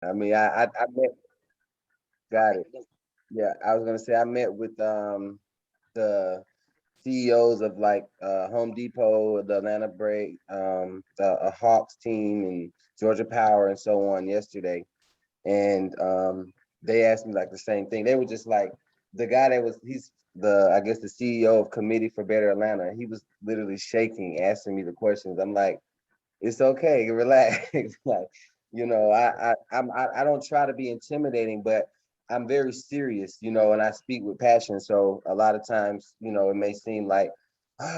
I mean, I met, got it. Yeah, I was gonna say I met with the CEOs of like Home Depot, the Atlanta Break, the Hawks team, and Georgia Power, and so on yesterday. And they asked me like the same thing. They were just like the guy that was he's the I guess the CEO of Committee for Better Atlanta. He was literally shaking, asking me the questions. I'm like, it's okay, relax. Like, I don't try to be intimidating, but I'm very serious, and I speak with passion. So a lot of times, it may seem like,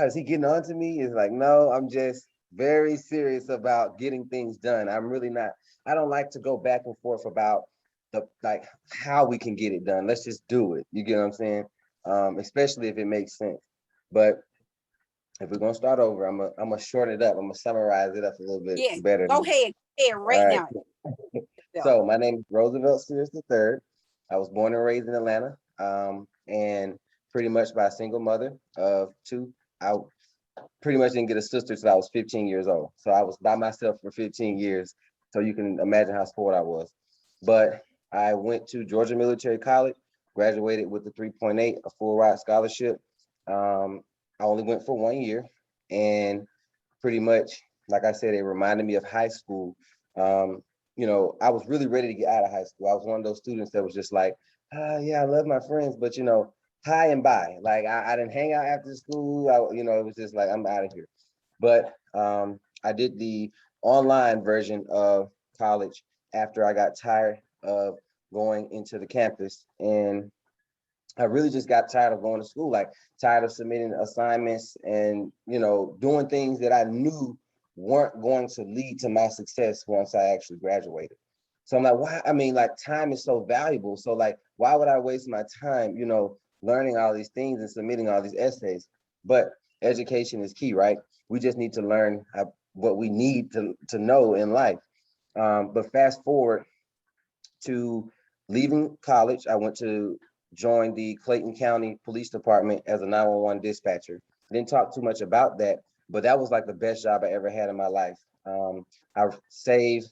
is he getting on to me? It's like, no, I'm just very serious about getting things done. I'm really not, I don't like to go back and forth about the like how we can get it done. Let's just do it. You get what I'm saying? Especially if it makes sense. But if we're gonna start over, I'm gonna shorten it up. I'm gonna summarize it up a little bit Yes, better. go ahead. Go ahead All right right. now. Yourself. So my name is Roosevelt Searles lll. I was born and raised in Atlanta, and pretty much by a single mother of two. I pretty much didn't get a sister until I was 15 years old. So I was by myself for 15 years. So you can imagine how spoiled I was. But I went to Georgia Military College, graduated with a 3.8, a full ride scholarship. I only went for 1 year, and pretty much, like I said, it reminded me of high school. Um, I was really ready to get out of high school. I was one of those students that was just like, yeah, I love my friends, but high and by. Like I didn't hang out after school. It was just like I'm out of here. But I did the online version of college after I got tired of going into the campus, and I really just got tired of going to school, like tired of submitting assignments and doing things that I knew weren't going to lead to my success once I actually graduated. So I'm like, why? I mean, like time is so valuable. So like, why would I waste my time, learning all these things and submitting all these essays? But education is key, right? We just need to learn what we need to know in life. But fast forward to leaving college, I went to join the Clayton County Police Department as a 911 dispatcher. Didn't talk too much about that, but that was like the best job I ever had in my life. I saved,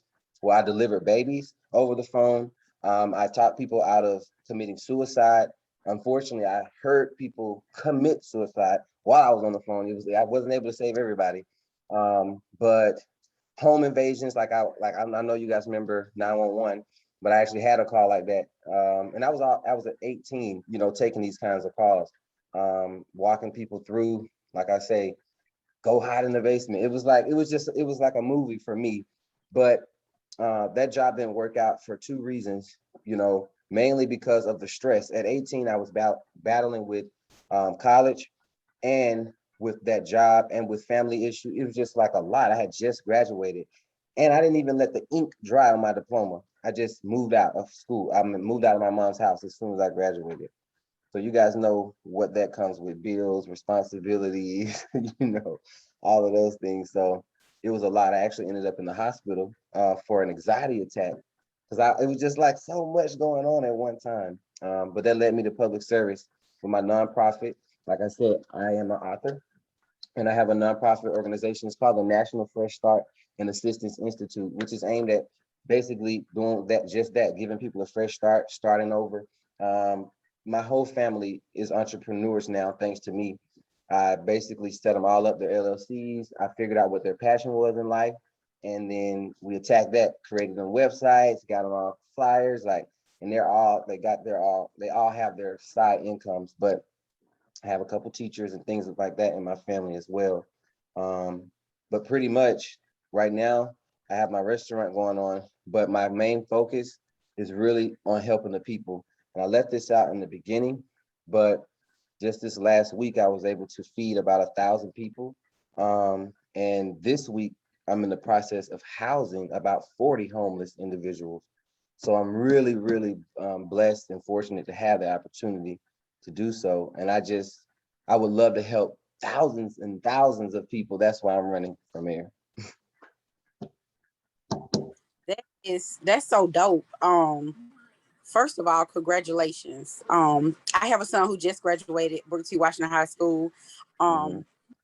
I delivered babies over the phone. I taught people out of committing suicide. Unfortunately, I heard people commit suicide while I was on the phone. I wasn't able to save everybody, but home invasions, I know you guys remember 911, but I actually had a call like that. And I was at 18, taking these kinds of calls, walking people through, like I say, go hide in the basement. It was like a movie for me. But that job didn't work out for two reasons, mainly because of the stress. At 18, I was battling with college and with that job and with family issue. It was just like a lot. I had just graduated, and I didn't even let the ink dry on my diploma. I just moved out of school. Moved out of my mom's house as soon as I graduated. So you guys know what that comes with: bills, responsibilities, all of those things. So it was a lot. I actually ended up in the hospital for an anxiety attack because it was just like so much going on at one time. But that led me to public service for my nonprofit. Like I said, I am an author, and I have a nonprofit organization. It's called the National Fresh Start and Assistance Institute, which is aimed at basically doing that, just that, giving people a fresh start, starting over. Um, my whole family is entrepreneurs now, thanks to me. I basically set them all up, their LLCs. I figured out what their passion was in life, and then we attacked that, created them websites, got them all flyers, and they all have their side incomes, but I have a couple teachers and things like that in my family as well. Um, but pretty much right now, I have my restaurant going on, but my main focus is really on helping the people. And I left this out in the beginning, but just this last week, I was able to feed about 1,000 people. And this week, I'm in the process of housing about 40 homeless individuals. So I'm really, really blessed and fortunate to have the opportunity to do so. And I would love to help thousands and thousands of people. That's why I'm running for mayor. That's so dope. First of all, congratulations. I have a son who just graduated Booker T. Washington High School. Mhm.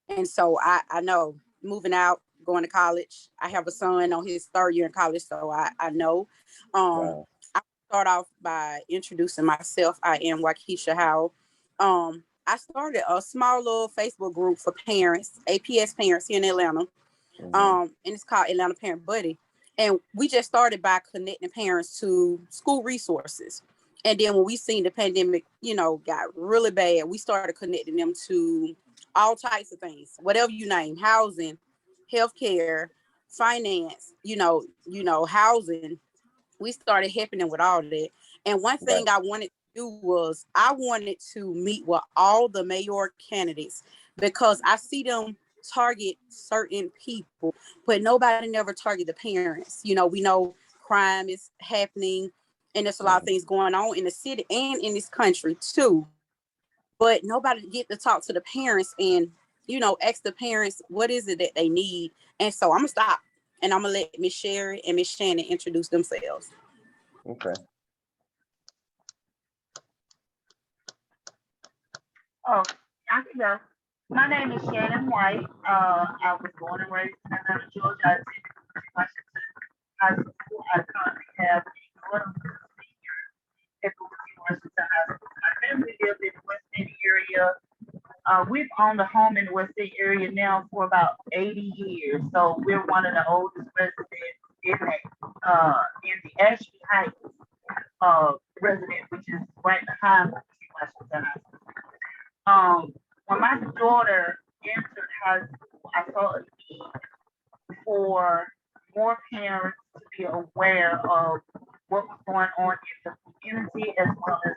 And so I know moving out, going to college. I have a son on his third year in college, so I know. Um, Wow. I start off by introducing myself. I am Waukesha Howell. I started a small little Facebook group for parents, APS parents here in Atlanta. Hmm. And it's called Atlanta Parent Buddy. And we just started by connecting parents to school resources. And then when we seen the pandemic, got really bad, we started connecting them to all types of things, whatever you name, housing, healthcare, finance, housing. We started helping them with all that. And one Right. thing I wanted to do was I wanted to meet with all the mayor candidates because I see them target certain people, but nobody never target the parents. We know crime is happening and there's a lot of Hmm. things going on in the city and in this country too. But nobody get to talk to the parents and, ask the parents what is it that they need. And so I'm gonna stop and I'm gonna let Miss Sherry and Miss Shannon introduce themselves. Okay. Oh, I can go. My name is Shannon White. I was born and raised in Atlanta, Georgia. I attended Washington High School. I currently have a daughter who's a senior at Washington High School. My family lives in the West End area. We've owned a home in the West End area now for about 80 years. So we're one of the oldest residents in the Ashby Heights resident, which is right behind Washington High School. When my daughter entered high school, I saw a need for more parents to be aware of what was going on in the community as well as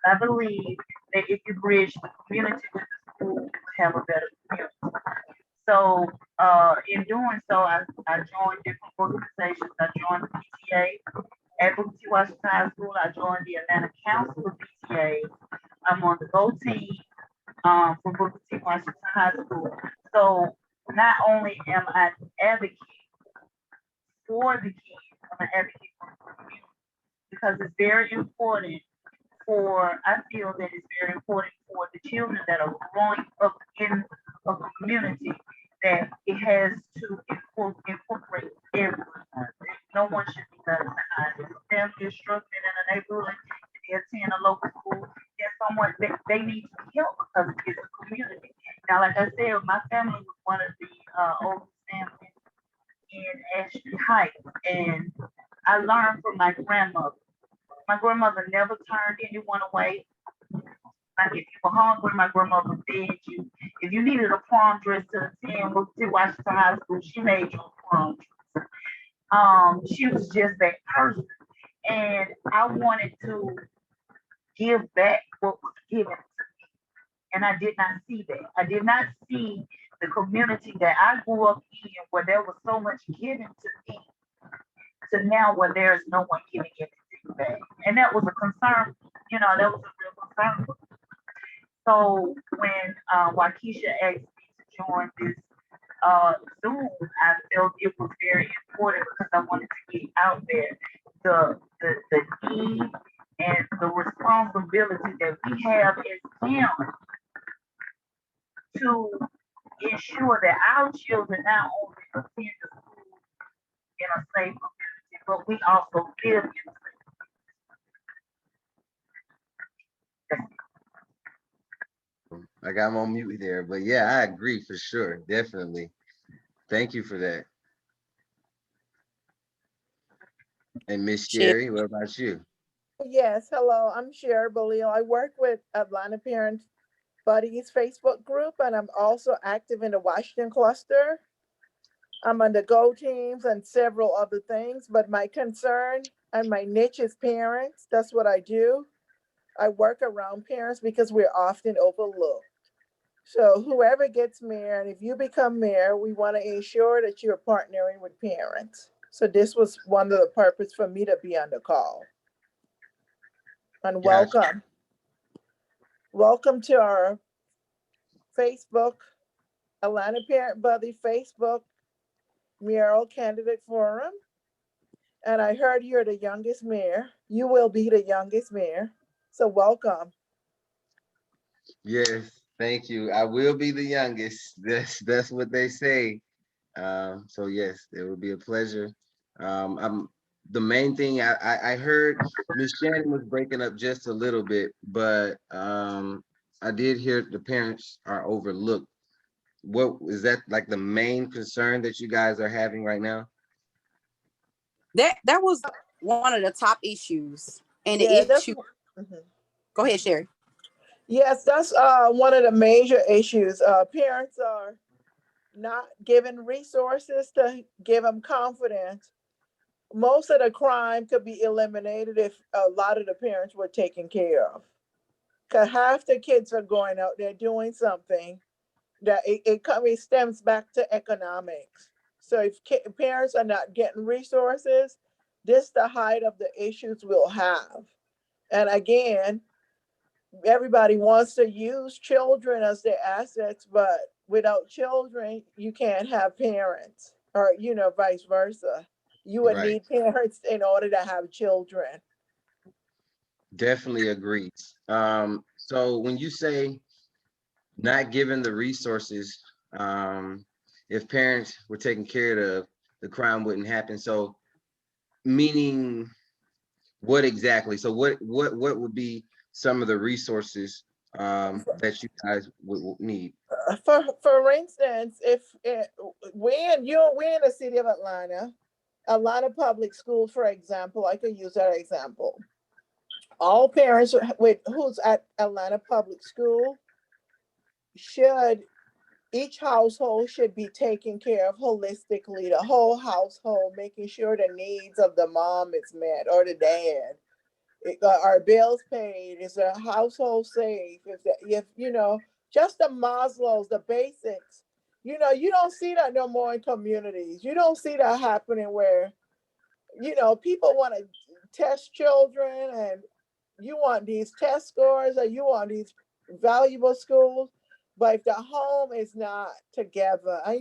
I believe that if you bridge the community with the school, you will have a better community. So in doing so, I joined different organizations. I joined the PTA at Booker T. Washington High School. I joined the Atlanta Council of PTA. I'm on the GO team for Booker T. Washington High School. So not only am I an advocate for the kids, I'm an advocate for the community because it's very important I feel that it's very important for the children that are growing up in a community that it has to incorporate everyone. No one should be left behind. If a family is struggling in a neighborhood and they attend a local school, there's someone that they need to be helped because it's a community. Now, like I said, my family was one of the oldest families in Ashby Heights, and I learned from my grandmother. My grandmother never turned anyone away. Like if you were hungry, my grandmother fed you. If you needed a prom dress to attend Washington High School, she made you a prom dress. She was just that person. And I wanted to give back what was given to me. And I did not see that. I did not see the community that I grew up in where there was so much given to me to now where there's no one giving anything back. And that was a concern, that was a real concern. So when Waukesha asked me to join this Zoom, I felt it was very important because I wanted to get out there the need and the responsibility that we have as parents to ensure that our children not only attend the school in a safe community, but we also live in a safe community. I got him on mute there, but yeah, I agree for sure. Definitely. Thank you for that. And Miss Sherry. Sherry, what about you? Yes, hello. I'm Sherry Bellil. I work with Atlanta Parent Buddies Facebook group, and I'm also active in the Washington cluster. I'm on the Go teams and several other things, but my concern and my niche is parents. That's what I do. I work around parents because we're often overlooked. So whoever gets mayor, and if you become mayor, we want to ensure that you're partnering with parents. So this was one of the purpose for me to be on the call. And Gotcha. welcome. Welcome to our Facebook, Atlanta Parent Buddy Facebook Mayoral Candidate Forum. And I heard you're the youngest mayor. You will be the youngest mayor. So welcome. Yes, thank you. I will be the youngest. That's what they say. So yes, it would be a pleasure. I'm the main thing I heard Miss Shannon was breaking up just a little bit, but I did hear the parents are overlooked. What is that like the main concern that you guys are having right now? That was one of the top issues. And Yeah, the that's issue, mhm. go ahead, Sherry. Yes, that's one of the major issues. Parents are not given resources to give them confidence. Most of the crime could be eliminated if a lot of the parents were taken care of. Cause half the kids are going out there doing something that it stems back to economics. So if parents are not getting resources, this the height of the issues we'll have. And again, everybody wants to use children as their assets, but without children, you can't have parents, or vice versa. You would Right. need parents in order to have children. Definitely agree. So when you say not given the resources, if parents were taken care of, the crime wouldn't happen. So meaning what exactly? So what would be some of the resources that you guys would need? For instance, if we're in the city of Atlanta Public Schools, for example, I could use that example. All parents with who's at Atlanta Public School should each household should be taken care of holistically. The whole household, making sure the needs of the mom is met or the dad. Are bills paid? Is the household safe? If just the Maslow's, the basics. You don't see that no more in communities. You don't see that happening where people want to test children, and you want these test scores, or you want these valuable schools. But if the home is not together, and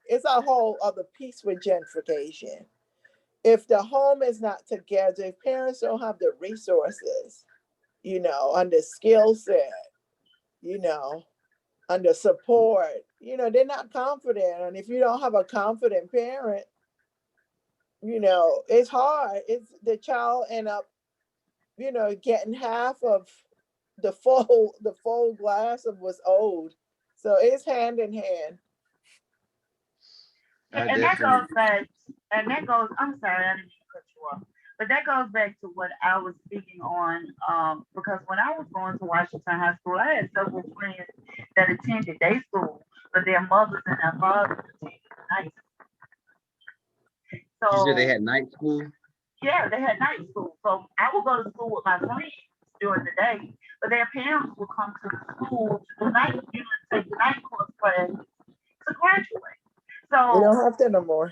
it's a whole other piece with gentrification. If the home is not together, if parents don't have the resources, and the skill set, you know, and the support, they're not confident. And if you don't have a confident parent, it's hard. It's the child end up, getting half of the full glass of what's owed. So it's hand in hand. I And that definitely goes back, and that goes, I'm sorry, I didn't mean to cut you off, but that goes back to what I was speaking on. Because when I was going to Washington High School, I had several friends that attended day school, but their mothers and their fathers attended night. you said they So had night school. yeah, they had night school. So I would go to school with my friends during the day, but their parents would come to the school to do night, take the night course class to graduate. We So don't have that no more.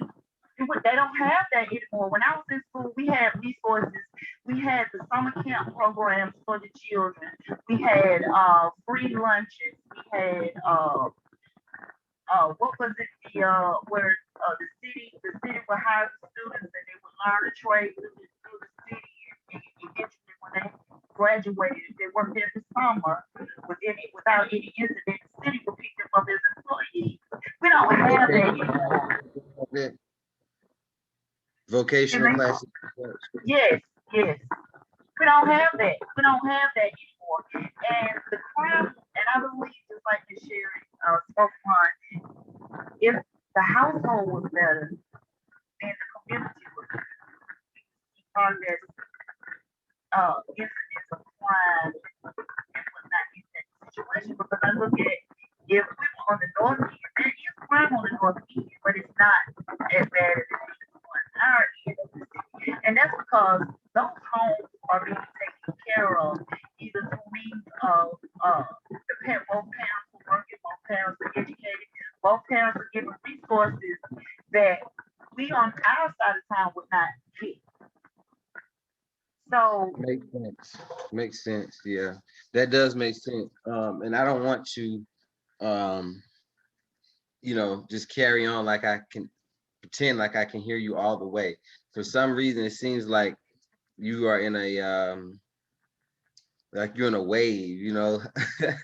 they don't have that anymore. When I was in school, we had resources. We had the summer camp programs for the children. We had free lunches. We had what was it, where the city would hire the students and they would learn a trade through the city, and eventually when they graduated, if they worked there this summer without any incident, the city would pick them up as employees. We don't have that anymore. Vocational classes. Yes, yes. We don't have that. We don't have that anymore. And the crime, and I believe just like the Sherry spoke on, if the household was better and the community was better, on this incidence of crime and whatnot in that situation. Because I look at if we were on the north end, there is crime on the north end, but it's not as bad as it is on our end of the city. And that's because those homes are being taken care of either through means of both parents are working, both parents are educated, both parents are given resources that we on our side of town would not get. So Makes sense. Makes sense. Yeah, that does make sense. And I don't want to, um, just carry on like I can pretend like I can hear you all the way. For some reason, it seems like you are in a like you're in a wave, you know. Oh, Sound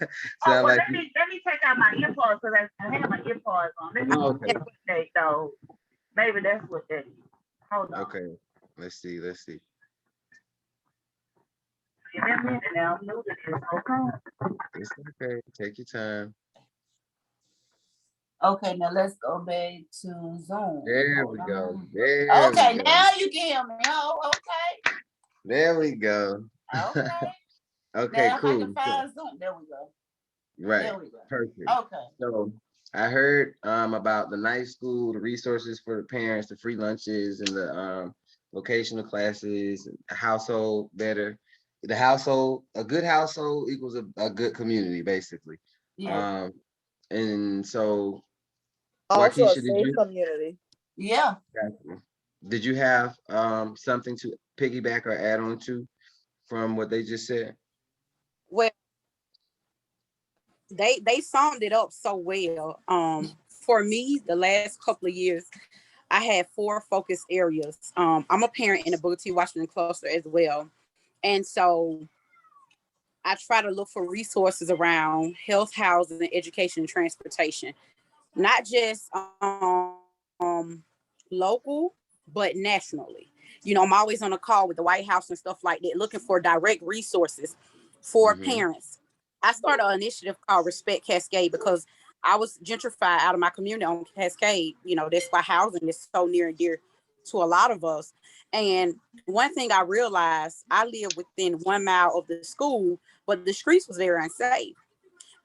well, like let me take out my earpods because I have my earpods on. Let me oh, see okay. what they though. Maybe that's what that is. Hold on. Okay. Let's see. Let's see. Give me a minute now. I'm new to this. Okay. It's okay. Take your time. Okay, now let's go back to Zoom. There Hold we go. on. There we Okay, go. now you can hear me. Oh, okay. There we go. Okay. Okay, Now if I cool. can find Zoom. There we go. Right. There we go. Perfect. Okay. So I heard about the night school, the resources for the parents, the free lunches, and the vocational classes, household better. The household, a good household equals a good community, basically. Yeah. And so, Also a Waukesha, safe community. Yeah. did you have something to piggyback or add on to from what they just said? Well, they summed it up so well. For me, the last couple of years, I had 4 focus areas. I'm a parent in the Booker T. Washington cluster as well. And so I try to look for resources around health, housing, education, and transportation, not just local, but nationally. You know, I'm always on a call with the White House and stuff like that, looking for direct resources for Mm-hmm. parents. I started an initiative called Respect Cascade because I was gentrified out of my community on Cascade. You know, that's why housing is so near and dear to a lot of us. And one thing I realized, I live within 1 mile of the school, but the streets was very unsafe.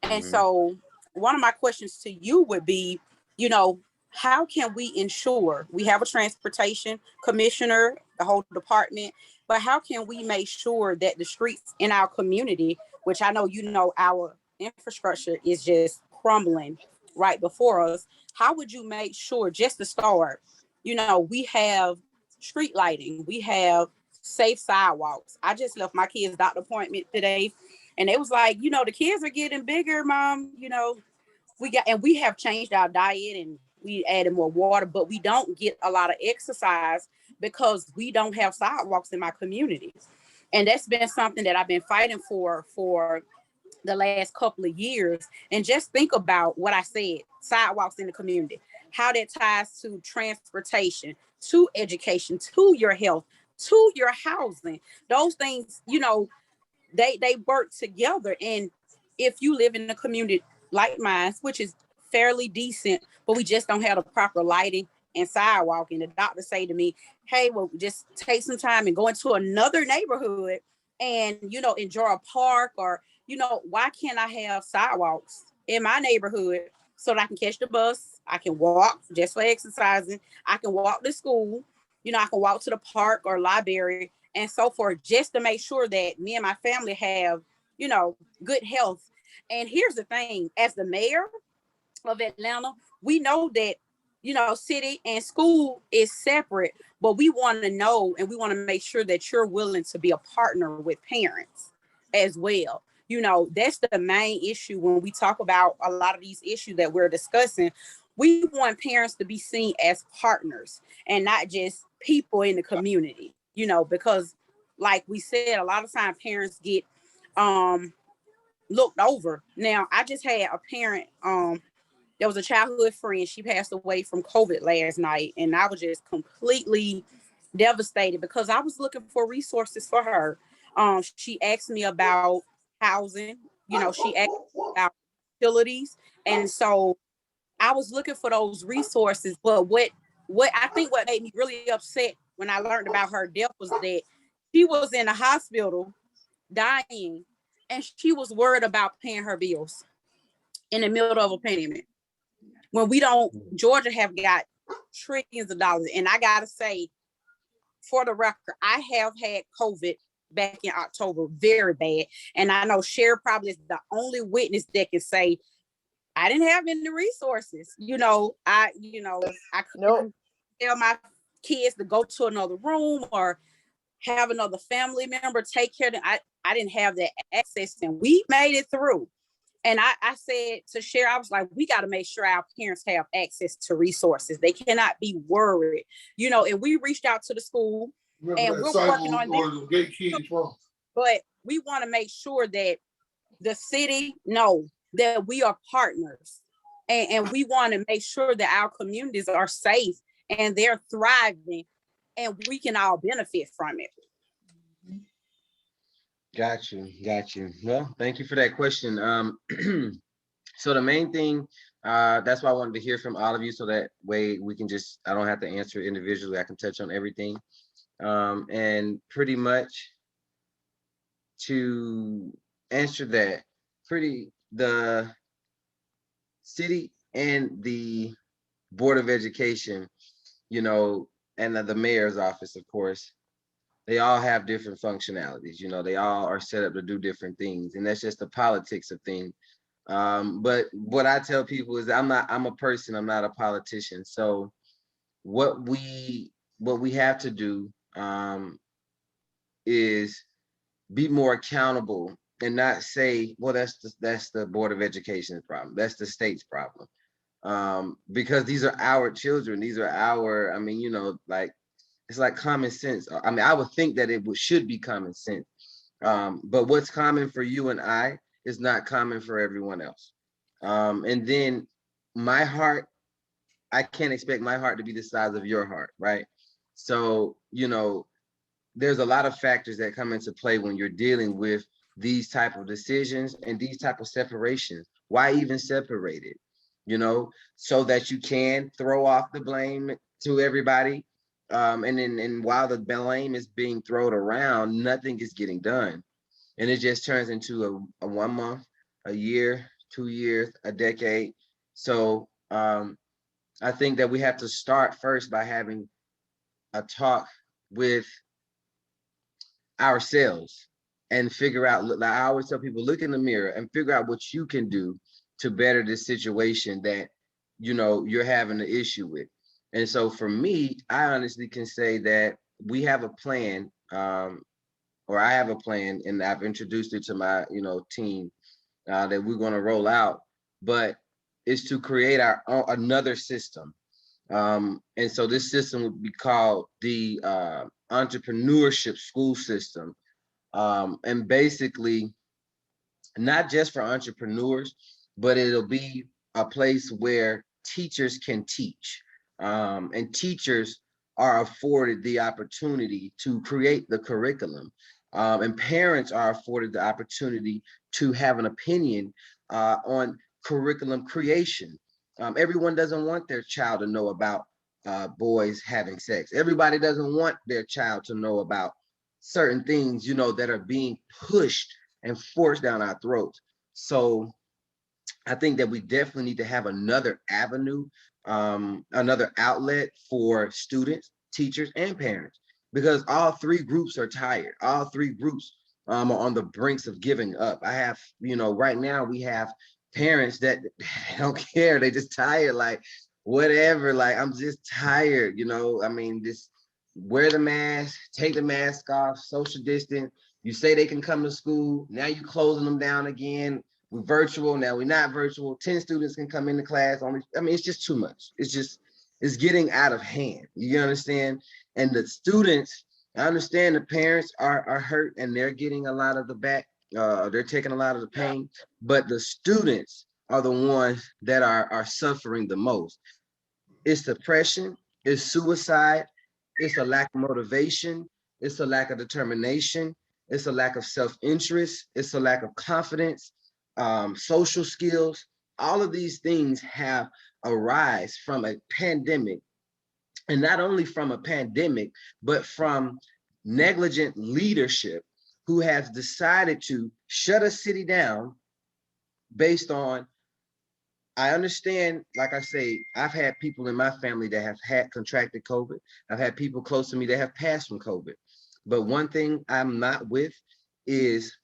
And Mm-hmm. so one of my questions to you would be, you know, how can we ensure we have a transportation commissioner, the whole department, but how can we make sure that the streets in our community, which I know, you know, our infrastructure is just crumbling right before us, how would you make sure, just to start, you know, we have street lighting, we have safe sidewalks. I just left my kids' doctor appointment today, and it was like, you know, the kids are getting bigger, mom. You know, we have changed our diet and we added more water, but we don't get a lot of exercise because we don't have sidewalks in my community. And that's been something that I've been fighting for the last couple of years. And just think about what I said, sidewalks in the community, how that ties to transportation, to education, to your health, to your housing. Those things, you know, they work together. And if you live in a community like mine, which is fairly decent, but we just don't have the proper lighting and sidewalk, and the doctor say to me, hey, well, just take some time and go into another neighborhood and, you know, enjoy a park, or, you know, why can't I have sidewalks in my neighborhood so that I can catch the bus, I can walk just for exercising, I can walk to school, you know, I can walk to the park or library and so forth, just to make sure that me and my family have, you know, good health. And here's the thing, as the mayor of Atlanta, we know that, you know, city and school is separate, but we want to know and we want to make sure that you're willing to be a partner with parents as well. You know, that's the main issue when we talk about a lot of these issues that we're discussing. We want parents to be seen as partners and not just people in the community, you know, because like we said, a lot of times parents get looked over. Now, I just had a parent, there was a childhood friend. She passed away from COVID last night. And I was just completely devastated because I was looking for resources for her. She asked me about housing, you know, she asked me about utilities. And so I was looking for those resources. But what I think what made me really upset when I learned about her death was that she was in a hospital dying and she was worried about paying her bills in the middle of a pandemic. When we don't, Georgia have got trillions of dollars. And I gotta say, for the record, I have had COVID back in October, very bad. And I know Cher probably is the only witness that can say, I didn't have any resources. I couldn't tell my kids to go to another room or have another family member take care of them. I didn't have that access, and we made it through. And I said to Cher, I was like, we got to make sure our parents have access to resources. They cannot be worried, and we reached out to the school. Remember and we're working on this. But we want to make sure that the city know that we are partners, and we want to make sure that our communities are safe and they're thriving, and we can all benefit from it. Got you, got you. Well, thank you for that question. So the main thing, that's why I wanted to hear from all of you, so that way we can just, I don't have to answer individually. I can touch on everything. And pretty much to answer that, the city and the Board of Education, you know, and the mayor's office, of course, they all have different functionalities. You know, they all are set up to do different things, and that's just the politics of things. But what I tell people is I'm a person, I'm not a politician. So what we have to do is be more accountable and not say, well, that's the Board of Education's problem, that's the state's problem. Because these are our children, these are our, I mean, you know, like, it's like common sense. I mean, I would think that should be common sense. But what's common for you and I is not common for everyone else. And then my heart, I can't expect my heart to be the size of your heart, right? So, you know, there's a lot of factors that come into play when you're dealing with these type of decisions and these type of separations. Why even separate it? You know, so that you can throw off the blame to everybody. And while the blame is being thrown around, nothing is getting done. And it just turns into a 1 month, a year, 2 years, a decade. So I think that we have to start first by having a talk with ourselves and figure out, like I always tell people, look in the mirror and figure out what you can do to better this situation that, you know, you're having an issue with. And so for me, I honestly can say that we have a plan, or I have a plan, and I've introduced it to my, you know, team, that we're going to roll out, but it's to create our own, another system. And so this system would be called the entrepreneurship school system. And basically, not just for entrepreneurs, but it'll be a place where teachers can teach. And teachers are afforded the opportunity to create the curriculum. And parents are afforded the opportunity to have an opinion on curriculum creation. Everyone doesn't want their child to know about boys having sex. Everybody doesn't want their child to know about certain things, you know, that are being pushed and forced down our throats. So I think that we definitely need to have another avenue, another outlet for students, teachers, and parents, because all three groups are tired. All three groups are on the brinks of giving up. I have, you know, right now we have parents that don't care. They just tired, like whatever, like I'm just tired, you know. I mean, just wear the mask, take the mask off, social distance. You say they can come to school. Now you closing them down again. We're virtual, now we're not virtual. 10 students can come into class. Only, I mean, it's just too much. It's getting out of hand. You understand? And the students, I understand the parents are hurt and they're getting a lot of the back, they're taking a lot of the pain, but the students are the ones that are suffering the most. It's depression, it's suicide, it's a lack of motivation, it's a lack of determination, it's a lack of self-interest, it's a lack of confidence, social skills. All of these things have arise from a pandemic, and not only from a pandemic, but from negligent leadership who has decided to shut a city down based on, I understand, like I say, I've had people in my family that have had contracted COVID. I've had people close to me that have passed from COVID. But one thing I'm not with is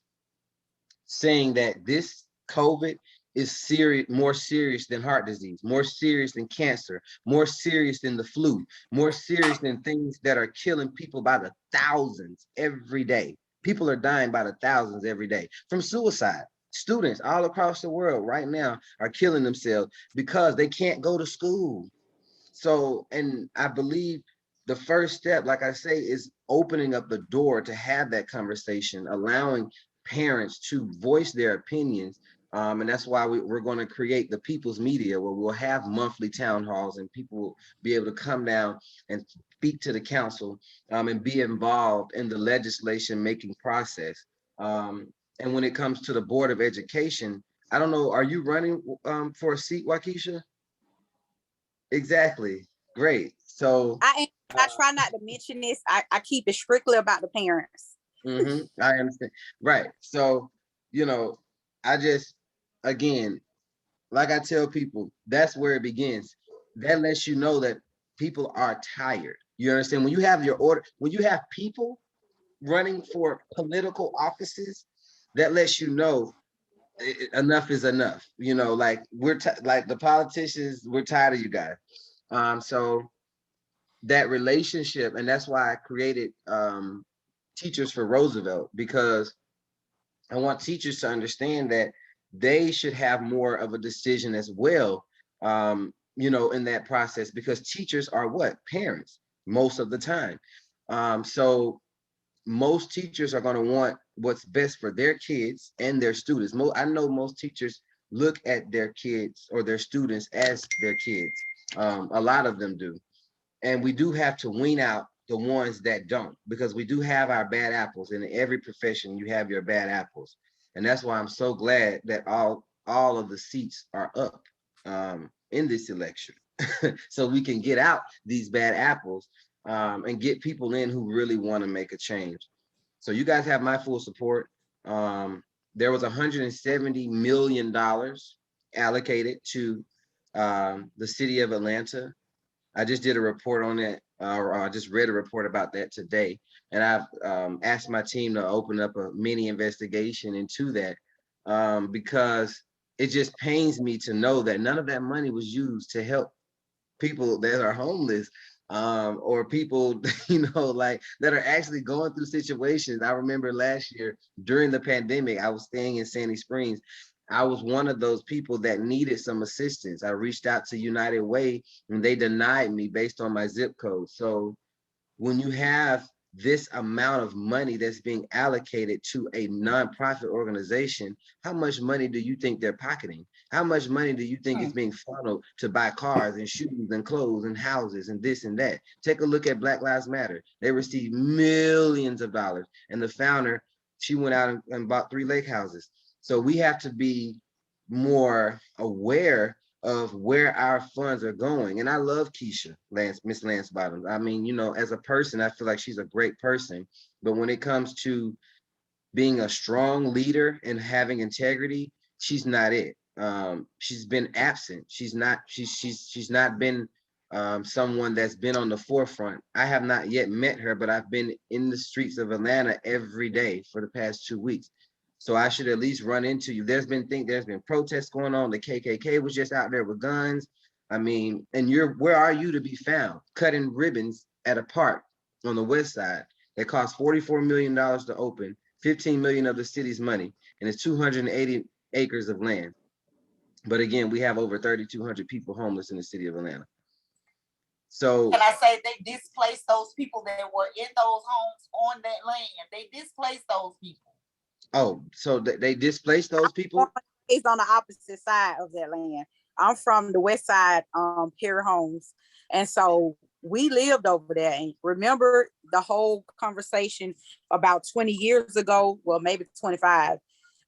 saying that this COVID is serious, more serious than heart disease, more serious than cancer, more serious than the flu, more serious than things that are killing people by the thousands every day. People are dying by the thousands every day from suicide. Students all across the world right now are killing themselves because they can't go to school. So, and I believe the first step, like I say, is opening up the door to have that conversation, allowing parents to voice their opinions. And that's why we're going to create the people's media, where we'll have monthly town halls and people will be able to come down and speak to the council, and be involved in the legislation making process. And when it comes to the Board of Education, I don't know, are you running for a seat, Waukesha? Exactly. Great. So I try not to mention this. I keep it strictly about the parents. I understand. Right. So, you know, I just, again, like I tell people, that's where it begins. That lets you know that people are tired. You understand? When you have your order, when you have people running for political offices, that lets you know enough is enough. You know, like like the politicians, we're tired of you guys. So that relationship, and that's why I created Teachers for Roosevelt, because I want teachers to understand that they should have more of a decision as well, in that process, because teachers are what? Parents most of the time. So most teachers are going to want what's best for their kids and their students. I know most teachers look at their kids or their students as their kids. A lot of them do. And we do have to wean out the ones that don't, because we do have our bad apples. In every profession, you have your bad apples. And that's why I'm so glad that all of the seats are up in this election. So we can get out these bad apples, and get people in who really want to make a change. So you guys have my full support. There was $170 million allocated to the city of Atlanta. I just did a report on that, or I just read a report about that today. And I've asked my team to open up a mini investigation into that, because it just pains me to know that none of that money was used to help people that are homeless, or people like that are actually going through situations. I remember last year during the pandemic, I was staying in Sandy Springs. I was one of those people that needed some assistance. I reached out to United Way and they denied me based on my zip code. So when you have this amount of money that's being allocated to a nonprofit organization, how much money do you think they're pocketing? How much money do you think is being funneled to buy cars and shoes and clothes and houses and this and that? Take a look at Black Lives Matter. They received millions of dollars. And the founder, she went out and bought 3 lake houses. So we have to be more aware of where our funds are going. And I love Keisha, Miss Lance Bottoms. I mean, as a person, I feel like she's a great person. But when it comes to being a strong leader and having integrity, she's not it. She's been absent. She's not been someone that's been on the forefront. I have not yet met her, but I've been in the streets of Atlanta every day for the past 2 weeks. So I should at least run into you. There's been protests going on. The KKK was just out there with guns. I mean, and where are you to be found? Cutting ribbons at a park on the west side that cost $44 million to open, 15 million of the city's money, and it's 280 acres of land. But again, we have over 3,200 people homeless in the city of Atlanta. So can I say they displaced those people that were in those homes on that land? They displaced those people. Oh, so they displaced those people? It's on the opposite side of that land. I'm from the west side, Perry Homes. And so we lived over there. And remember the whole conversation about 20 years ago, well, maybe 25.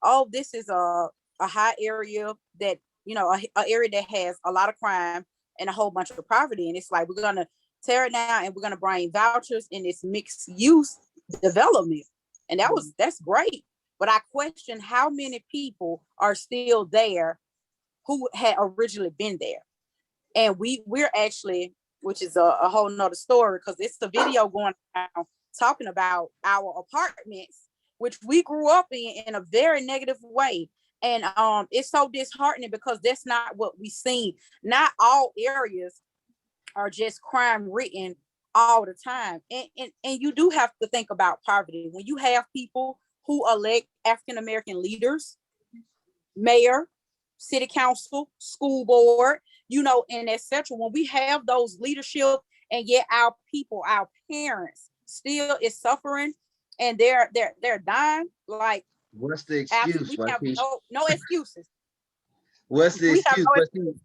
Oh, this is a high area that, a area that has a lot of crime and a whole bunch of poverty. And it's like, we're going to tear it down and we're going to bring vouchers in this mixed use development. And that's great. But I question how many people are still there who had originally been there. And we're actually, which is a whole nother story, because it's a video going around talking about our apartments, which we grew up in a very negative way. And it's so disheartening because that's not what we seen. Not all areas are just crime written all the time. And you do have to think about poverty. When you have people who elect African-American leaders, mayor, city council, school board, and etc. When we have those leadership and yet our people, our parents still is suffering and they're dying, like What's the Absolutely, excuse, we have Waukesha? no excuses. What's the We have excuse? no But see,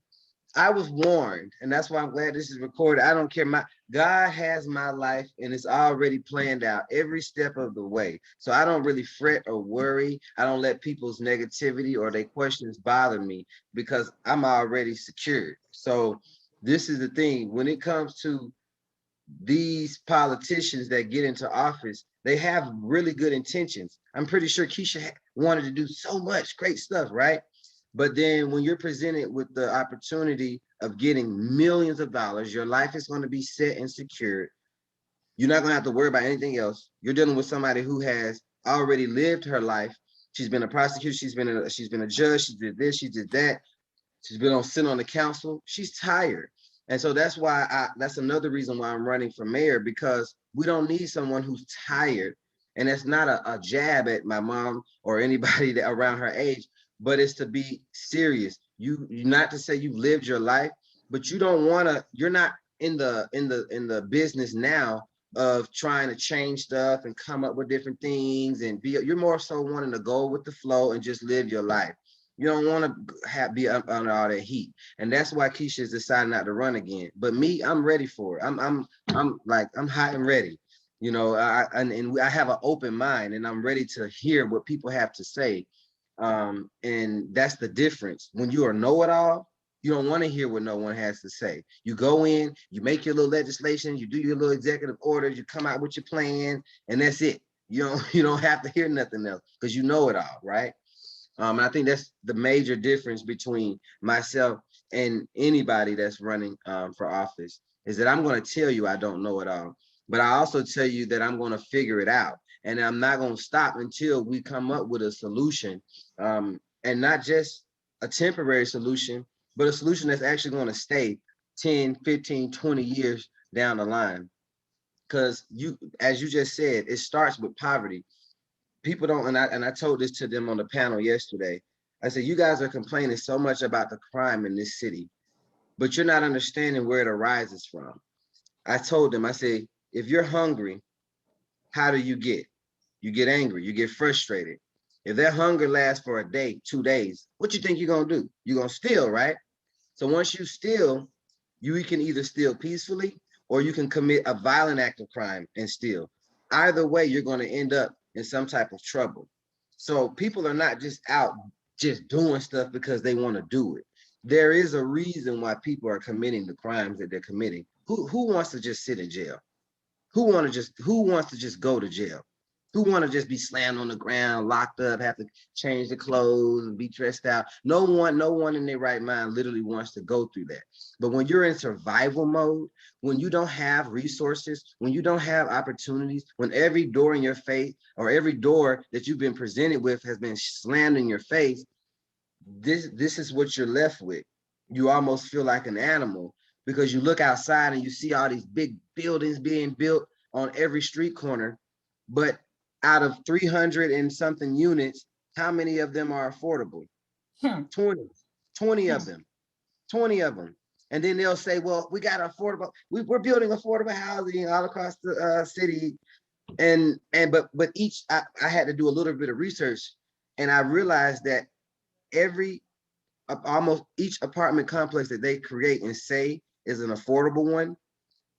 I was warned, and that's why I'm glad this is recorded. I don't care. My God has my life, and it's already planned out every step of the way. So I don't really fret or worry. I don't let people's negativity or their questions bother me because I'm already secured. So this is the thing. When it comes to these politicians that get into office, they have really good intentions. I'm pretty sure Keisha wanted to do so much great stuff, right? But then when you're presented with the opportunity of getting millions of dollars, your life is going to be set and secured. You're not going to have to worry about anything else. You're dealing with somebody who has already lived her life. She's been a prosecutor. She's been a judge. She did this. She did that. She's been sitting on the council. She's tired. And so that's another reason why I'm running for mayor, because we don't need someone who's tired. And that's not a jab at my mom or anybody that around her age, but it's to be serious. Not to say you've lived your life, but you don't want to, you're not in the business now of trying to change stuff and come up with different things and you're more so wanting to go with the flow and just live your life. You don't want to be up under all that heat, and that's why Keisha's decided not to run again. But me, I'm ready for it. I'm hot and ready. You know, I have an open mind, and I'm ready to hear what people have to say. And that's the difference. When you are know-it-all, you don't want to hear what no one has to say. You go in, you make your little legislation, you do your little executive orders, you come out with your plan, and that's it. You don't have to hear nothing else because you know it all, right? I think that's the major difference between myself and anybody that's running for office, is that I'm going to tell you I don't know it all, but I also tell you that I'm going to figure it out, and I'm not going to stop until we come up with a solution, and not just a temporary solution, but a solution that's actually going to stay 10, 15, 20 years down the line. Because as you just said, it starts with poverty. People don't, and I told this to them on the panel yesterday. I said, you guys are complaining so much about the crime in this city, but you're not understanding where it arises from. I told them, I said, if you're hungry, how do you get? You get angry, you get frustrated. If that hunger lasts for a day, 2 days, what you think you're gonna do? You're gonna steal, right? So once you steal, you can either steal peacefully or you can commit a violent act of crime and steal. Either way, you're going to end up in some type of trouble. So people are not just out just doing stuff because they want to do it. There is a reason why people are committing the crimes that they're committing. Who wants to just sit in jail? Who wants to just go to jail? Who want to just be slammed on the ground, locked up, have to change the clothes and be dressed out? No one in their right mind literally wants to go through that. But when you're in survival mode, when you don't have resources, when you don't have opportunities, when every door in your face or every door that you've been presented with has been slammed in your face, this is what you're left with. You almost feel like an animal because you look outside and you see all these big buildings being built on every street corner, but out of 300 and something units, how many of them are affordable? 20 of them. 20 of them. And then they'll say, well, we got affordable, we're building affordable housing all across the city. But each, I had to do a little bit of research, and I realized that every almost each apartment complex that they create and say is an affordable one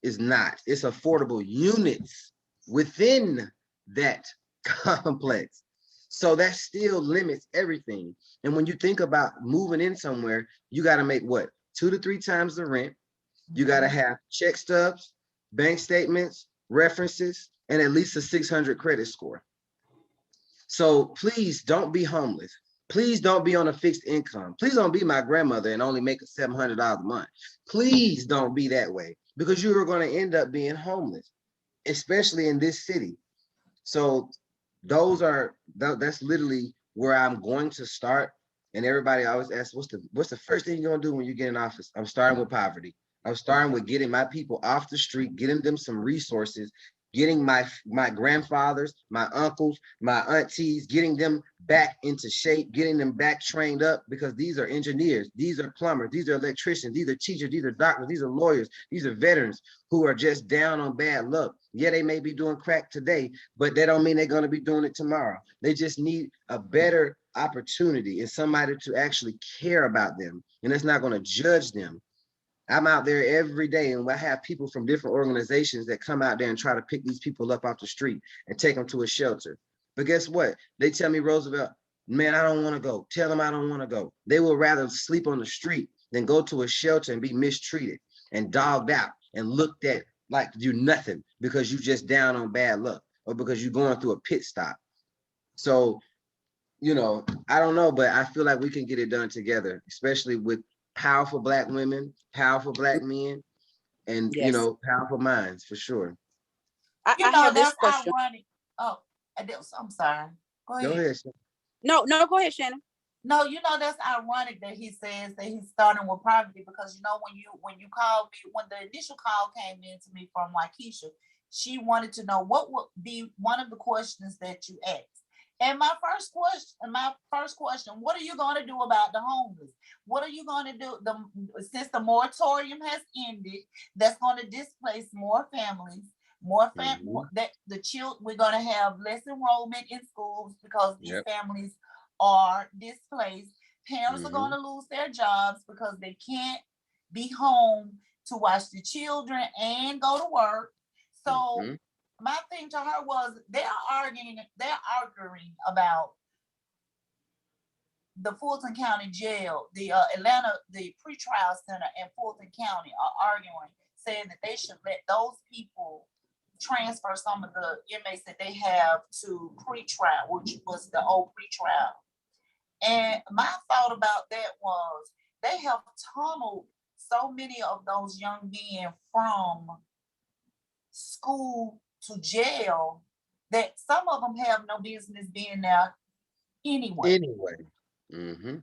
is not. It's affordable units within that complex. So that still limits everything. And when you think about moving in somewhere, you got to make what? 2 to 3 times the rent. You got to have check stubs, bank statements, references, and at least a 600 credit score. So please don't be homeless. Please don't be on a fixed income. Please don't be my grandmother and only make $700 a month. Please don't be that way, because you are going to end up being homeless, especially in this city. So that's literally where I'm going to start. And everybody always asks, what's the first thing you're gonna do when you get in office? I'm starting with poverty. I'm starting with getting my people off the street, getting them some resources, getting my grandfathers, my uncles, my aunties, getting them back into shape, getting them back trained up, because these are engineers, these are plumbers, these are electricians, these are teachers, these are doctors, these are lawyers, these are veterans who are just down on bad luck. Yeah, they may be doing crack today, but that don't mean they're going to be doing it tomorrow. They just need a better opportunity and somebody to actually care about them, and it's not going to judge them. I'm out there every day, and I have people from different organizations that come out there and try to pick these people up off the street and take them to a shelter. But guess what? They tell me, Roosevelt, man, I don't want to go. Tell them I don't want to go. They will rather sleep on the street than go to a shelter and be mistreated and dogged out and looked at like you nothing because you just down on bad luck or because you're going through a pit stop. So, I don't know, but I feel like we can get it done together, especially with powerful Black women, powerful Black men, and Yes. powerful minds for sure. You I know, have this that's question. ironic. Oh, I'm sorry. Go Go ahead. ahead. Sha. No, go ahead, Shannon. No, that's ironic that he says that he's starting with poverty, because when you called me, when the initial call came in to me from Waukesha, she wanted to know what would be one of the questions that you asked. And my first question, what are you going to do about the homeless? What are you going to do since the moratorium has ended? That's going to displace more families, Mhm. that the children, we're going to have less enrollment in schools because these Yep. families are displaced. Parents are going Mhm. to lose their jobs because they can't be home to watch the children and go to work. So Mhm. my thing to her was they're arguing about the Fulton County Jail, the the pretrial center in Fulton County are arguing, saying that they should let those people transfer some of the inmates that they have to pretrial, which was the old pretrial. And my thought about that was they have tunneled so many of those young men from school to jail that some of them have no business being there anyway. Anyway. Mhm.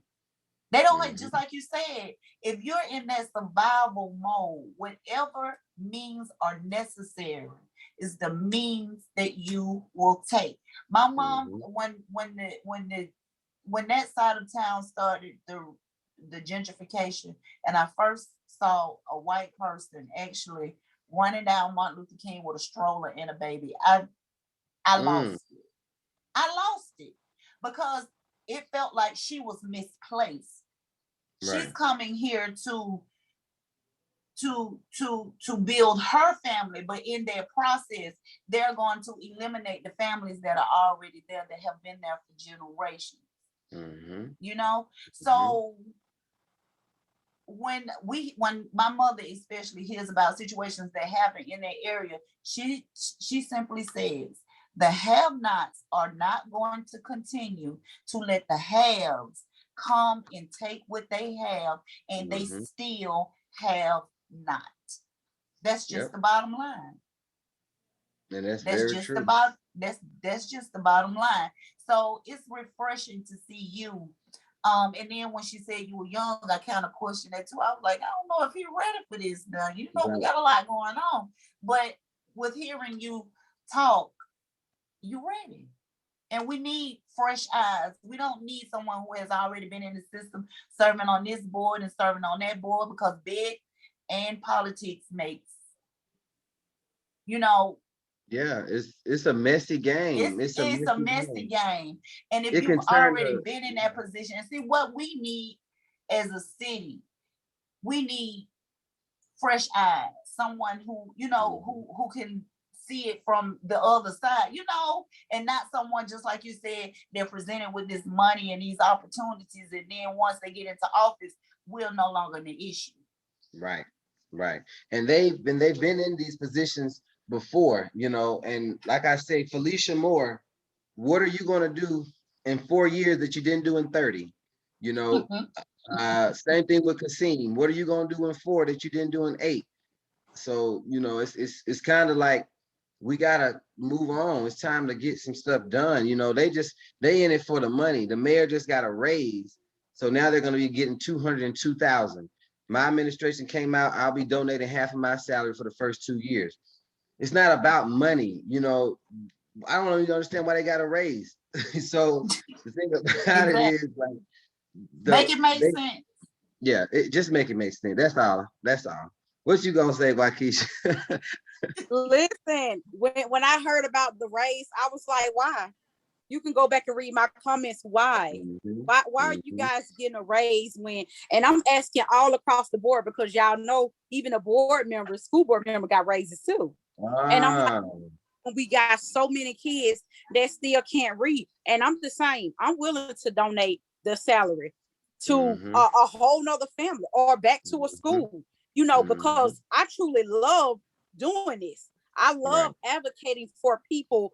They don't just Mhm. like you said, if you're in that survival mode, whatever means are necessary is the means that you will take. My mom, Mhm. when that side of town started the gentrification, and I first saw a white person actually running down Martin Luther King with a stroller and a baby, I Mm. lost it. I lost it because it felt like she was misplaced. She's Right. coming here to build her family, but in their process, they're going to eliminate the families that are already there that have been there for generations. Mhm. Mhm. So when my mother especially hears about situations that happen in that area, she simply says the have-nots are not going to continue to let the haves come and take what they have, and they Mhm. still have not. That's just Yep. the bottom line. And that's That's very just the true. bottom. That's just the bottom line. So it's refreshing to see you. And then when she said you were young, I kind of questioned that too. I was like, I don't know if you're ready for this now. We Right. got a lot going on. But with hearing you talk, you're ready. And we need fresh eyes. We don't need someone who has already been in the system, serving on this board and serving on that board, because big and politics makes, you know, Yeah, it's a messy it's game. It's a it's a messy messy game. game. And if It you've can turn already to been in that position, and see what we need as a city, we need fresh eyes, someone who Mhm. who can see it from the other side, and not someone, just like you said, they're presented with this money and these opportunities, and then once they get into office, we're no longer an issue. Right, right. And they've been in these positions before, and like I say, Felicia Moore, what are you gonna do in 4 years that you didn't do in 30? You know, same thing with Kasim. What are you gonna do in 4 that you didn't do in 8? So, it's kind of like we gotta move on. It's time to get some stuff done. They in it for the money. The mayor just got a raise, so now they're gonna be getting 202,000. My administration came out, I'll be donating half of my salary for the first 2 years. it's not about money. You know, I don't even understand why they got a raise. So the thing about it is like Make it make sense. Yeah, it just make it make sense. That's all. That's all. What you gonna say, Waukesha? Listen, when I heard about the race, I was like, why? You can go back and read my comments. Why? Why are you guys getting a raise when? And I'm asking all across the board because y'all know even a board member, school board member got raises too. And I'm like, we got so many kids that still can't read. And I'm the same. I'm willing to donate the salary to a whole nother family or back to a school, you know, because I truly love doing this. I love advocating for people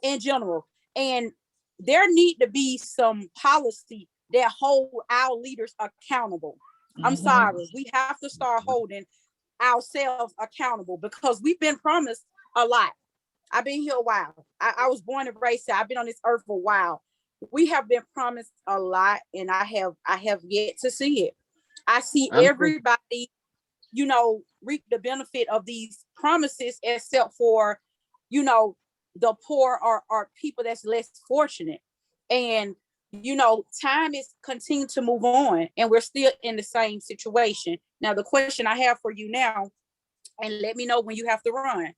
in general. And there need to be some policy that hold our leaders accountable. I'm sorry. We have to start holding ourselves accountable because we've been promised a lot. I've been here a while. I was born and raised here. I've been on this earth for a while. We have been promised a lot, and I have yet to see it. I see everybody, you know, reap the benefit of these promises, except for, you know, the poor or people that's less fortunate. And you know, time is continuing to move on, and we're still in the same situation. Now, the question I have for you now, and let me know when you have to run.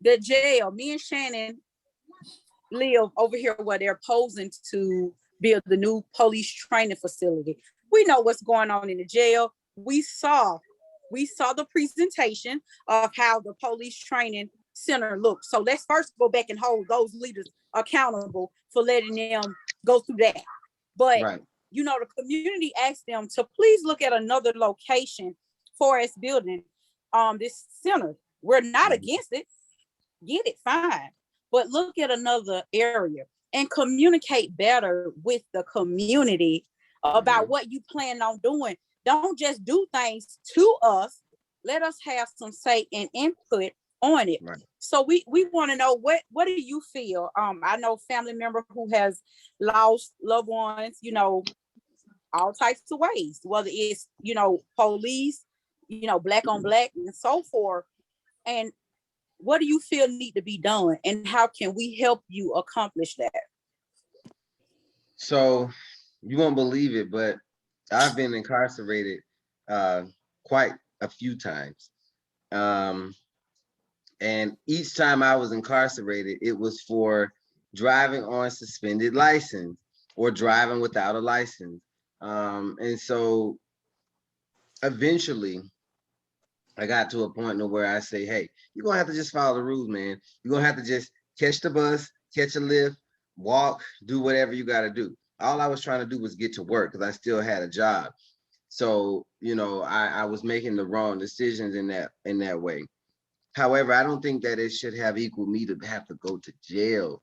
The jail, me and Shannon live over here where they're posing to build the new police training facility. We know what's going on in the jail. We saw the presentation of how the police training center looks. So let's first go back and hold those leaders accountable for letting them go through that. But you know, the community asked them to please look at another location for us building this center. We're not against it. Get it, fine. But look at another area and communicate better with the community about what you plan on doing. Don't just do things to us. Let us have some say and input on it. So we want to know what do you feel? I know family member who has lost loved ones, you know, all types of ways, whether it's, you know, police, you know, black on black and so forth. And what do you feel need to be done, and how can we help you accomplish that? So you won't believe it, but I've been incarcerated quite a few times. And each time I was incarcerated, it was for driving on suspended license or driving without a license. And so eventually I got to a point where I say, hey, you're gonna have to just follow the rules, man. You're gonna have to just catch the bus, catch a lift, walk, do whatever you gotta do. All I was trying to do was get to work because I still had a job. So, you know, I was making the wrong decisions in that way. However, I don't think that it should have equal me to have to go to jail.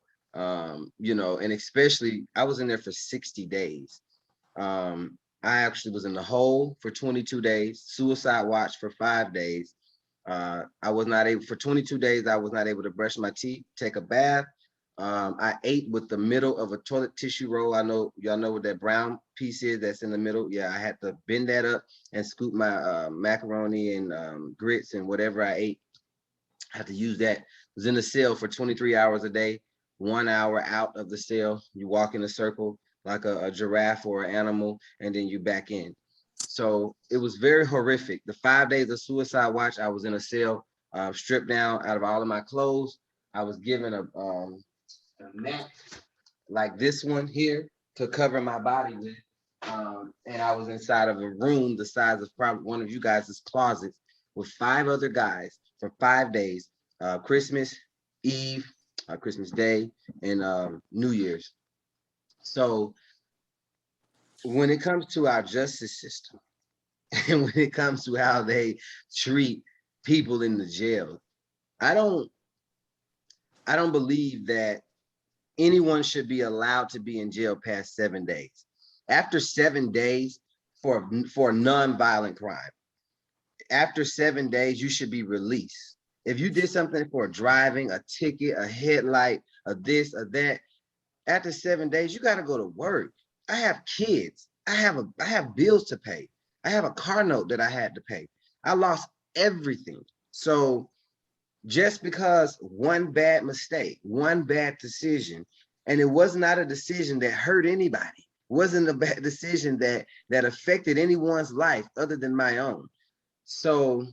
You know, and especially I was in there for 60 days. I actually was in the hole for 22 days, suicide watch for 5 days. I was not able, for 22 days, I was not able to brush my teeth, take a bath. I ate with the middle of a toilet tissue roll. I know y'all know what that brown piece is that's in the middle. Yeah, I had to bend that up and scoop my macaroni and grits and whatever I ate. I had to use that. Was in the cell for 23 hours a day, 1 hour out of the cell. You walk in a circle like a giraffe or an animal, and then you back in. So it was very horrific. The 5 days of suicide watch, I was in a cell, stripped down out of all of my clothes. I was given a mat like this one here to cover my body with. And I was inside of a room the size of probably one of you guys' closets with 5 other guys for 5 days, Christmas Eve, Christmas Day, and New Year's. So when it comes to our justice system and when it comes to how they treat people in the jail, I don't believe that anyone should be allowed to be in jail past 7 days. After 7 days for a non-violent crime, after 7 days, you should be released. If you did something for driving, a ticket, a headlight, a this, a that, after 7 days, you got to go to work. I have kids. I have bills to pay. I have a car note that I had to pay. I lost everything. So just because one bad mistake, one bad decision, and it was not a decision that hurt anybody, wasn't a bad decision that affected anyone's life other than my own. So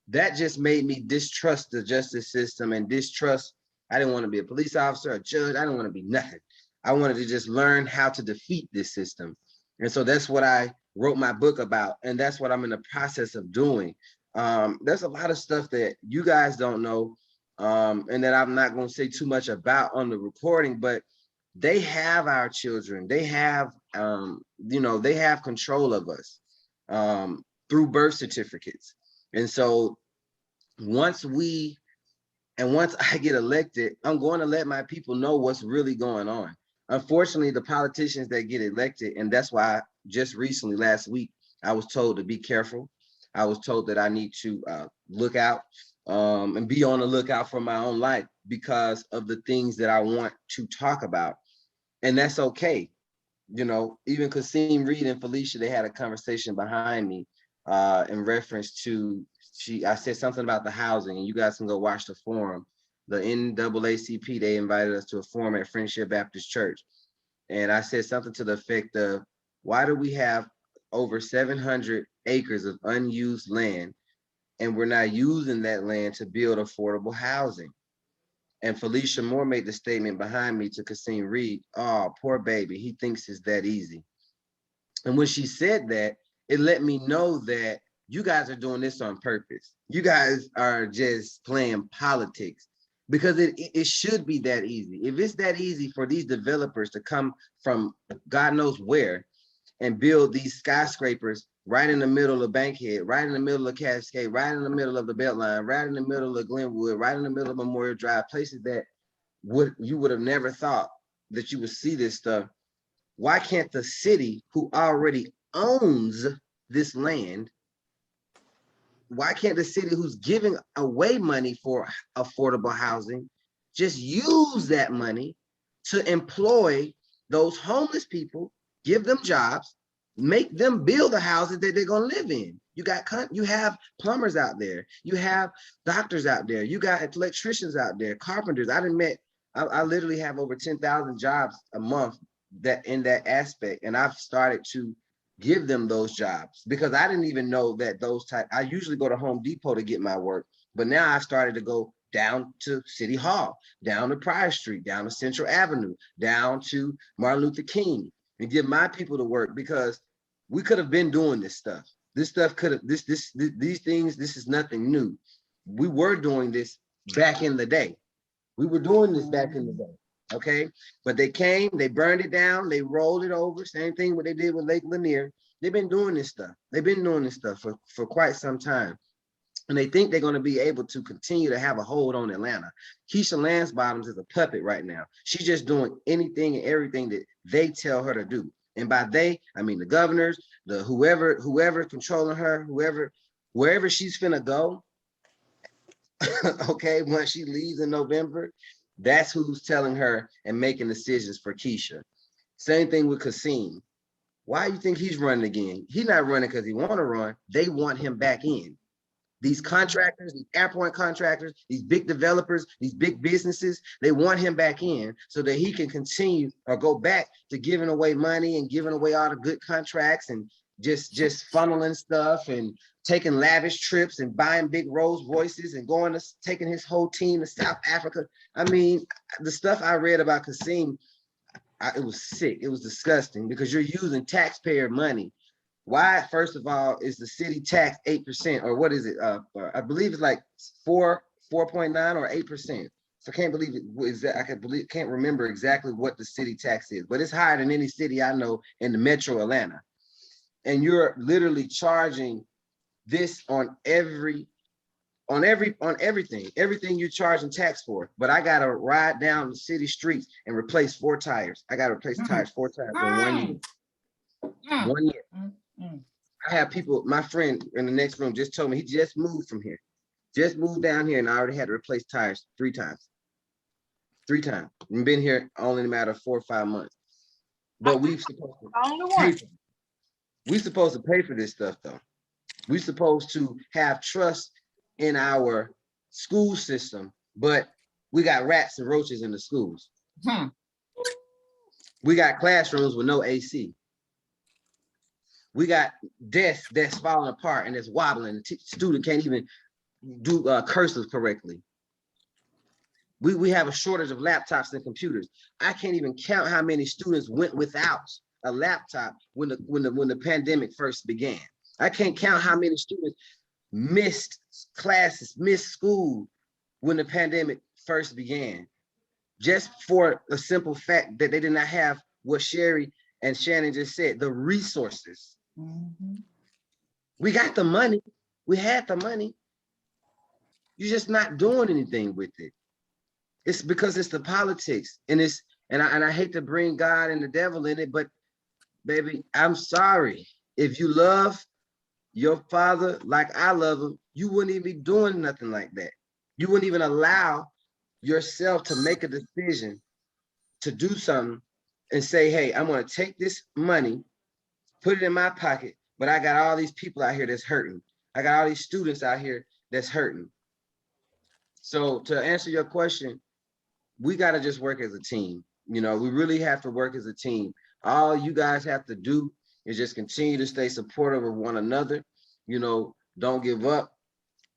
that just made me distrust the justice system and distrust. I didn't want to be a police officer, a judge. I didn't want to be nothing. I wanted to just learn how to defeat this system. And so that's what I wrote my book about. And that's what I'm in the process of doing. There's a lot of stuff that you guys don't know, and that I'm not going to say too much about on the recording, but they have our children. They have, they have control of us through birth certificates. And so once I get elected, I'm going to let my people know what's really going on. Unfortunately, the politicians that get elected, and that's why just recently, last week, I was told to be careful. I was told that I need to look out and be on the lookout for my own life because of the things that I want to talk about. And that's okay. Even Kasim Reed and Felicia, they had a conversation behind me in reference to, I said something about the housing, and you guys can go watch the forum. The NAACP, they invited us to a forum at Friendship Baptist Church. And I said something to the effect of, why do we have over 700 acres of unused land and we're not using that land to build affordable housing? And Felicia Moore made the statement behind me to Kasim Reed, oh, poor baby, he thinks it's that easy. And when she said that, it let me know that you guys are doing this on purpose. You guys are just playing politics because it should be that easy. If it's that easy for these developers to come from God knows where and build these skyscrapers right in the middle of Bankhead, right in the middle of Cascade, right in the middle of the Beltline, right in the middle of Glenwood, right in the middle of Memorial Drive, places that you would have never thought that you would see this stuff. Why can't the city, who already owns this land, why can't the city who's giving away money for affordable housing just use that money to employ those homeless people, give them jobs, make them build the houses that they're going to live in? You have plumbers out there, you have doctors out there, you got electricians out there, carpenters. I literally have over 10,000 jobs a month that in that aspect, and I've started to give them those jobs because I didn't even know that I usually go to Home Depot to get my work, but now I've started to go down to City Hall, down to Prior Street, down to Central Avenue, down to Martin Luther King, and give my people to work, because we could have been doing this stuff. These things, this is nothing new. We were doing this back in the day. We were doing this back in the day. Okay, but they came, they burned it down, they rolled it over. Same thing what they did with Lake Lanier. They've been doing this stuff. They've been doing this stuff for quite some time. And they think they're going to be able to continue to have a hold on Atlanta. Keisha Lansbottoms is a puppet right now. She's just doing anything and everything that they tell her to do. And by they, I mean the governors, the whoever controlling her, wherever she's finna go. Okay, once she leaves in November, that's who's telling her and making decisions for Keisha. Same thing with Kasim. Why do you think he's running again? He's not running because he want to run. They want him back in. These contractors, these airport contractors, these big developers, these big businesses, they want him back in so that he can continue or go back to giving away money and giving away all the good contracts and just funneling stuff and taking lavish trips and buying big Rolls Royces and taking his whole team to South Africa. I mean, the stuff I read about Kasim, it was sick. It was disgusting because you're using taxpayer money. Why, first of all, is the city tax 8%, or what is it? I believe it's like 4.9 or 8%. So I can't believe it. Can't remember exactly what the city tax is, but it's higher than any city I know in the metro Atlanta. And you're literally charging this on everything you're charging tax for. But I gotta ride down the city streets and replace 4 tires. I gotta replace tires 4 times in 1 year. 1 year. I have people, my friend in the next room just told me he just moved from here, just moved down here, and I already had to replace tires 3 times. 3 times. And been here only in a matter of 4 or 5 months. But we're supposed to pay for this stuff though. We're supposed to have trust in our school system, but we got rats and roaches in the schools. We got classrooms with no AC. We got desks that's falling apart and it's wobbling. The student can't even do cursive correctly. We have a shortage of laptops and computers. I can't even count how many students went without a laptop when the pandemic first began. I can't count how many students missed classes, missed school when the pandemic first began, just for the simple fact that they did not have what Sherry and Shannon just said, the resources. We got the money. We had the money. You're just not doing anything with it. It's because it's the politics, and I hate to bring God and the devil in it, but baby, I'm sorry. If you love your father like I love him, you wouldn't even be doing nothing like that. You wouldn't even allow yourself to make a decision to do something and say, hey, I'm going to take this money, put it in my pocket, but I got all these people out here that's hurting. I got all these students out here that's hurting. So to answer your question, we got to just work as a team. You know, we really have to work as a team. All you guys have to do is just continue to stay supportive of one another. You know, don't give up,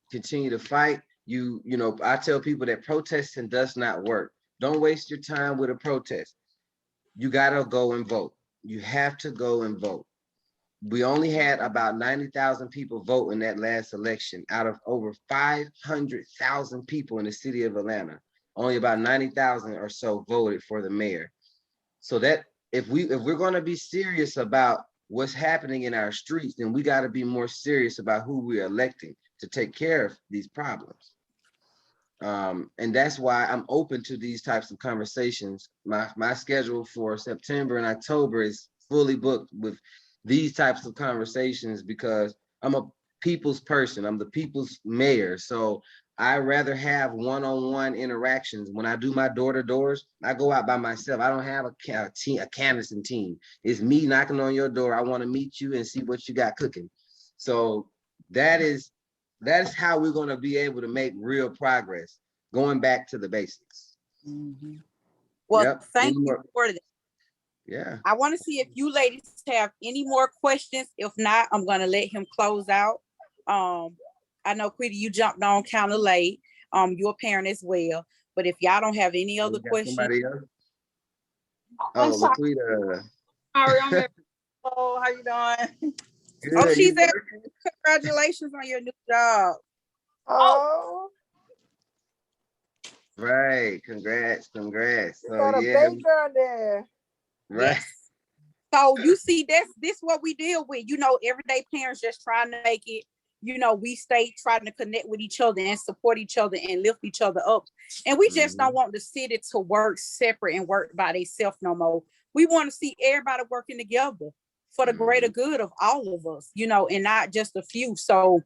continue to fight. You know, I tell people that protesting does not work. Don't waste your time with a protest. You got to go and vote. You have to go and vote. We only had about 90,000 people vote in that last election out of over 500,000 people in the city of Atlanta. Only about 90,000 or so voted for the mayor. So that if we're going to be serious about what's happening in our streets, then we got to be more serious about who we're electing to take care of these problems. And that's why I'm open to these types of conversations. My schedule for September and October is fully booked with these types of conversations because I'm a people's person. I'm the people's mayor. So I rather have one-on-one interactions. When I do my door-to-doors, I go out by myself. I don't have a canvassing team. It's me knocking on your door. I want to meet you and see what you got cooking. So that is how we're going to be able to make real progress, going back to the basics. Well, Yep. thank you for that. Yeah. I want to see if you ladies have any more questions. If not, I'm going to let him close out. I know, Quitty, you jumped on kind of late. You're a parent as well. But if y'all don't have any other questions. Somebody else? I'm Oh, sorry. Laquita. Sorry, I'm here. Oh, how you doing? Good, Oh, she's you at working? congratulations on your new job. Oh, Right. Congrats. you So got a yeah, baker there. right. Yes. So you see, this what we deal with. You know, everyday parents just trying to make it. You know, we stay trying to connect with each other and support each other and lift each other up. And we just don't want the city to work separate and work by themselves no more. We want to see everybody working together for the greater good of all of us, you know, and not just a few. So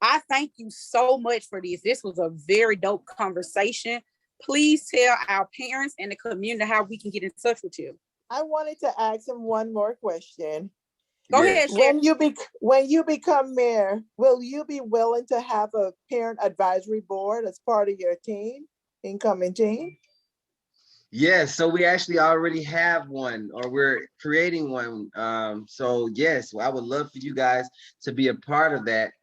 I thank you so much for this. This was a very dope conversation. Please tell our parents and the community how we can get in touch with you. I wanted to ask him one more question. Go Yeah. ahead, Sherry. When you become mayor, will you be willing to have a parent advisory board as part of your team, incoming team? Yes, so we actually already have one, or we're creating one. So yes, I would love for you guys to be a part of that.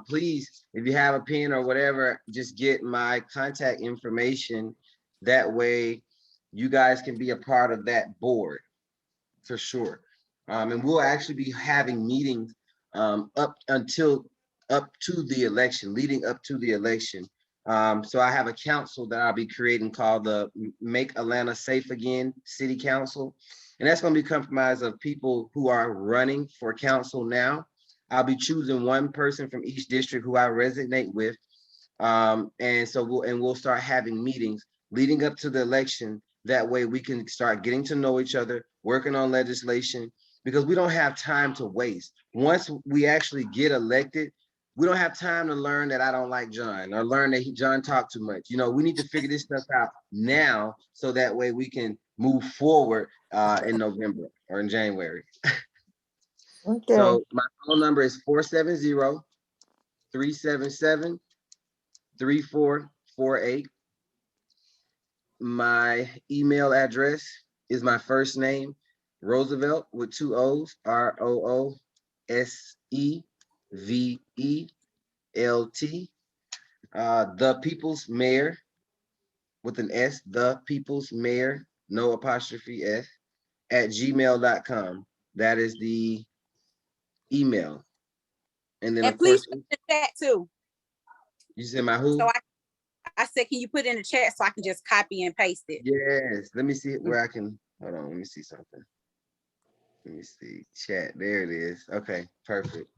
Please, if you have a pen or whatever, just get my contact information. That way you guys can be a part of that board for sure. And we'll actually be having meetings up to the election, leading up to the election. So I have a council that I'll be creating called the Make Atlanta Safe Again City Council. And that's going to be comprised of people who are running for council now. I'll be choosing one person from each district who I resonate with. And so we'll start having meetings leading up to the election. That way we can start getting to know each other, working on legislation, because we don't have time to waste. Once we actually get elected, we don't have time to learn that I don't like John or learn that John talked too much. You know, we need to figure this stuff out now so that way we can move forward in November or in January. Okay. So my phone number is 470-377-0255. 3448. My email address is my first name, Roosevelt with 2 O's, ROOSEVELT. The People's Mayor with an S, the People's Mayor, no apostrophe S, at gmail.com. That is the email. And then And of course, please put in the chat too. you said my who? So I said, can you put in the chat so I can just copy and paste it? Yes, let me see where I can, hold on, let me see something. Let me see, chat, there it is. Okay, perfect.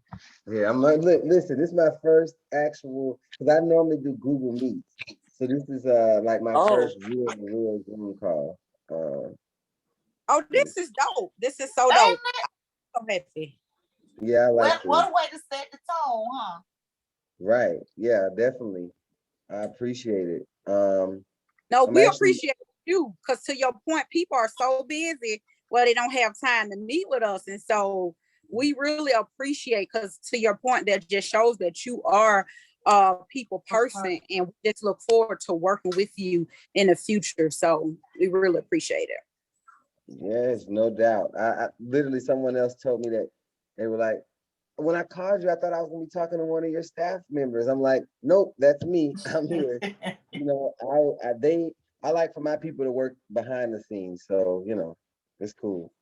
Yeah, I'm like, listen, this is my first actual, because I normally do Google Meets. So this is like my first real Zoom call. Oh, this is dope. This is so dope. I'm so happy. Yeah, I like What this. a way to set the tone, huh? Right. Yeah, definitely. I appreciate it. No, I'm we actually, appreciate you because to your point, people are so busy where they don't have time to meet with us. And so we really appreciate, because to your point, that just shows that you are a people person, and we just look forward to working with you in the future. So we really appreciate it. yes, no doubt. I literally, someone else told me that they were like, when I called you, I thought I was gonna be talking to one of your staff members. I'm like, nope, that's me. I'm here. You know, I like for my people to work behind the scenes. So, you know, it's cool.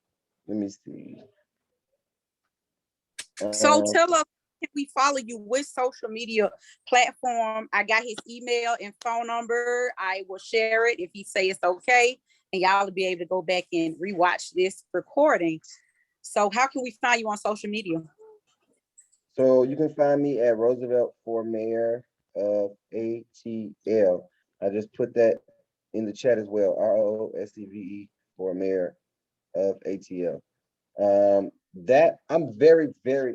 Let me see. So Um, tell us, can we follow you with social media platform? I got his email and phone number. I will share it if he say it's okay, and y'all will be able to go back and rewatch this recording. So how can we find you on social media? so you can find me at Roosevelt for Mayor of ATL. I just put that in the chat as well. ROOSEVE for Mayor of ATL. That I'm very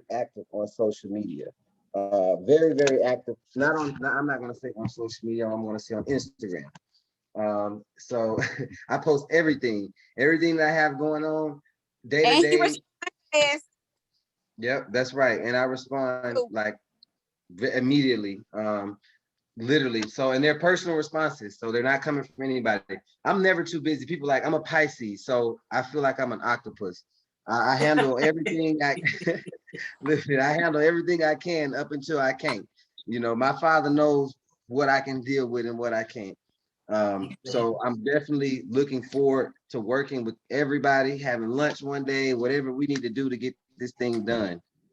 active on social media. Very active. I'm not gonna say on social media. I'm gonna say on Instagram. So I post everything that I have going on day to And he day. responds. Yep, that's right. And I respond like immediately. Literally. So, and they're personal responses. So they're not coming from anybody. I'm never too busy. People like, I'm a Pisces, so I feel like I'm an octopus. I handle everything listen, I handle everything I can up until I can't. You know, my father knows what I can deal with and what I can't. So I'm definitely looking forward to working with everybody, having lunch one day, whatever we need to do to get this thing done.